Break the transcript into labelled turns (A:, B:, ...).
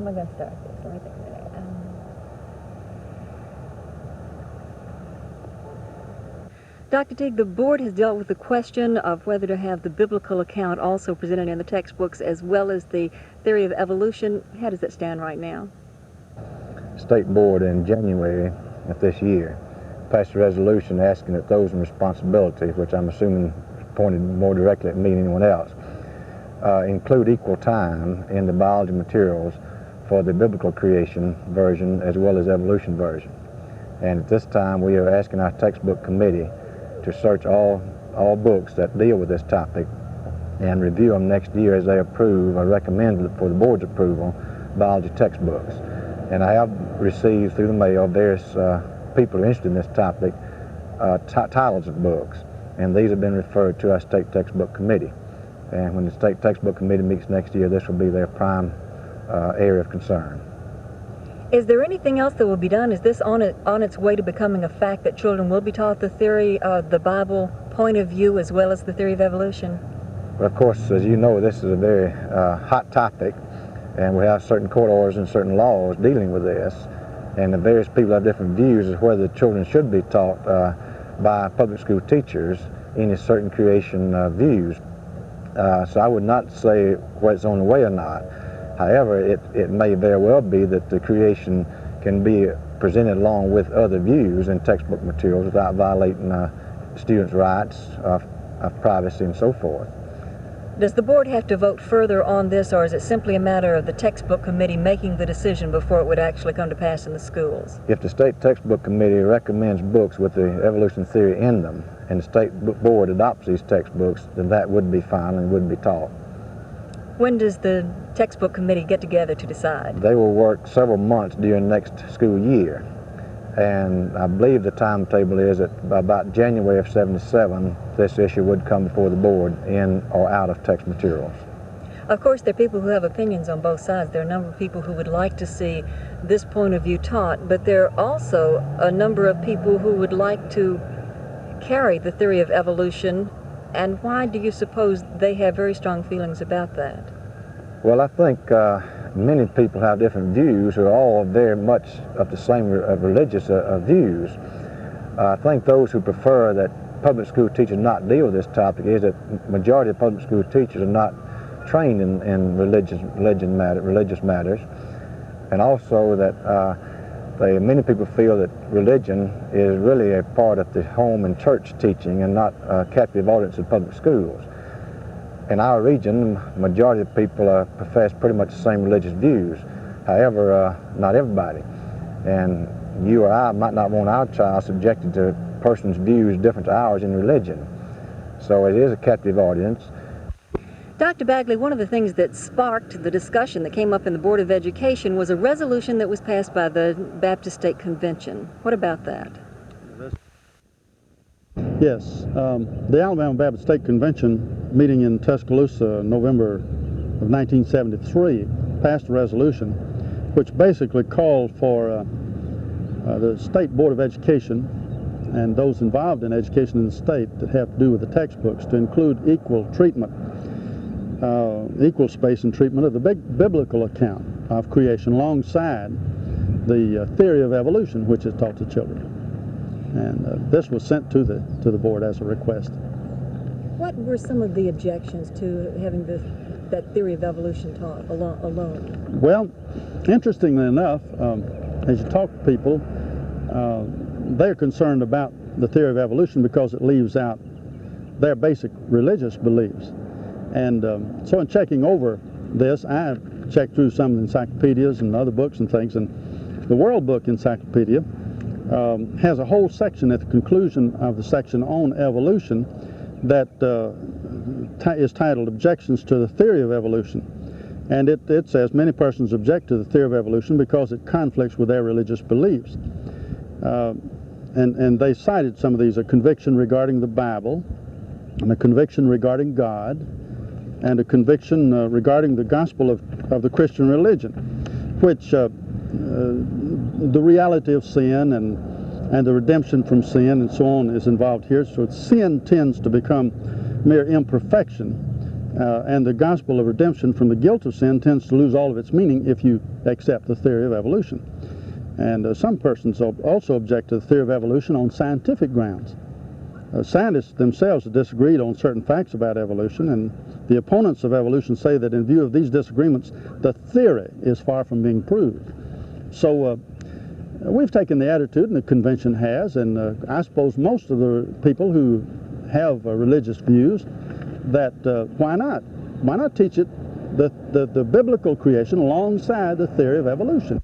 A: am I going to start this? Let me think a minute. Dr. Teague, the board has dealt with the question of whether to have the biblical account also presented in the textbooks as well as the theory of evolution. How does that stand right now?
B: State board in January of this year passed a resolution asking that those in responsibility, which I'm assuming pointed more directly at me than anyone else, include equal time in the biology materials for the biblical creation version as well as evolution version. And at this time we are asking our textbook committee to search all books that deal with this topic and review them next year as they approve or recommend for the board's approval biology textbooks. And I have received through the mail various people who are interested in this topic titles of books, and these have been referred to our state textbook committee. And when the state textbook committee meets next year, this will be their prime area of concern.
A: Is there anything else that will be done? Is this on its way to becoming a fact that children will be taught the theory of the Bible point of view as well as the theory of evolution?
B: Well, of course, as you know, this is a very hot topic, and we have certain court orders and certain laws dealing with this, and the various people have different views as whether the children should be taught by public school teachers any certain creation views. So I would not say whether it's on the way or not. However, it may very well be that the creation can be presented along with other views in textbook materials without violating students' rights of privacy and so forth.
A: Does the board have to vote further on this, or is it simply a matter of the textbook committee making the decision before it would actually come to pass in the schools?
B: If the state textbook committee recommends books with the evolution theory in them and the state board adopts these textbooks, then that would be fine and would be taught.
A: When does the textbook committee get together to decide?
B: They will work several months during next school year, and I believe the timetable is that by about January of '77 this issue would come before the board in or out of text materials.
A: Of course, there are people who have opinions on both sides. There are a number of people who would like to see this point of view taught, but there are also a number of people who would like to carry the theory of evolution. And why do you suppose they have very strong feelings about that?
B: Well, I think many people have different views who are all very much of the same religious views. I think those who prefer that public school teachers not deal with this topic is that majority of public school teachers are not trained in religious matters, and also that many people feel that religion is really a part of the home and church teaching and not a captive audience in public schools. In our region, the majority of people profess pretty much the same religious views. However, not everybody. And you or I might not want our child subjected to a person's views different to ours in religion. So it is a captive audience.
A: Dr. Bagley, one of the things that sparked the discussion that came up in the Board of Education was a resolution that was passed by the Baptist State Convention. What about that?
C: Yes, the Alabama Baptist State Convention meeting in Tuscaloosa in November of 1973 passed a resolution which basically called for the State Board of Education and those involved in education in the state that have to do with the textbooks to include equal treatment, equal space and treatment of the biblical account of creation alongside the theory of evolution which is taught to children. And this was sent to the board as a request.
A: What were some of the objections to having that theory of evolution taught alone?
C: Well, interestingly enough, as you talk to people, they're concerned about the theory of evolution because it leaves out their basic religious beliefs. And so in checking over this, I checked through some of the encyclopedias and other books and things, and the World Book Encyclopedia has a whole section at the conclusion of the section on evolution that is titled Objections to the Theory of Evolution. And it says many persons object to the theory of evolution because it conflicts with their religious beliefs. And they cited some of these: a conviction regarding the Bible, and a conviction regarding God, and a conviction regarding the gospel of the Christian religion, which the reality of sin and the redemption from sin and so on is involved here. So sin tends to become mere imperfection and the gospel of redemption from the guilt of sin tends to lose all of its meaning if you accept the theory of evolution. And some persons also object to the theory of evolution on scientific grounds. Scientists themselves have disagreed on certain facts about evolution, and the opponents of evolution say that in view of these disagreements, the theory is far from being proved. So we've taken the attitude, and the convention has, and I suppose most of the people who have religious views, that why not? Why not teach it the biblical creation alongside the theory of evolution?